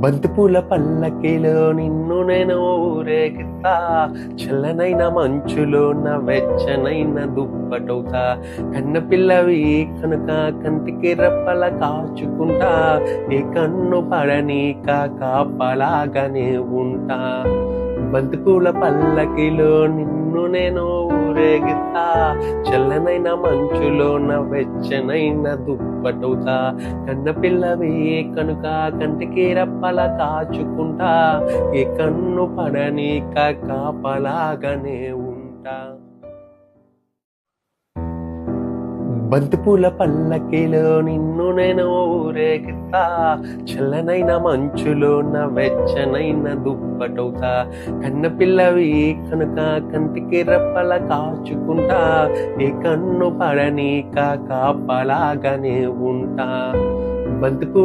బంతిపూల పల్లకిలో నిన్ను నేను ఊరేగిస్తా, చల్లనైన మంచులోన వెచ్చనైన దుప్పటవుతా. కన్నపిల్లవి కనుక కంటికి రెప్పల కాచుకుంటా, ఏ కన్ను పడనీక కాపలాగానే ఉంటా. బంతిపూల పల్లకిలో నిన్ను నేను ఊరేగిస్తా, చల్లనైన మంచులోన వెచ్చనైన దుప్పటవుతా. కన్నపిల్లవి కనుక కంటికి రెప్పల కాచుకుంటా, ఏ కన్ను పడనీక కాపలాగానే ఉంటా. బంతిపూల పల్లకిలో నిన్ను నేను ఊరేగిస్తా, చల్లనైన మంచులోన వెచ్చనైన దుప్పటవుతా. కన్నపిల్లవి కనుక కంటికి రెప్పల కాచుకుంటా, ఏ కన్ను పడనీక కాపలాగానే ఉంటా. బంతిపూ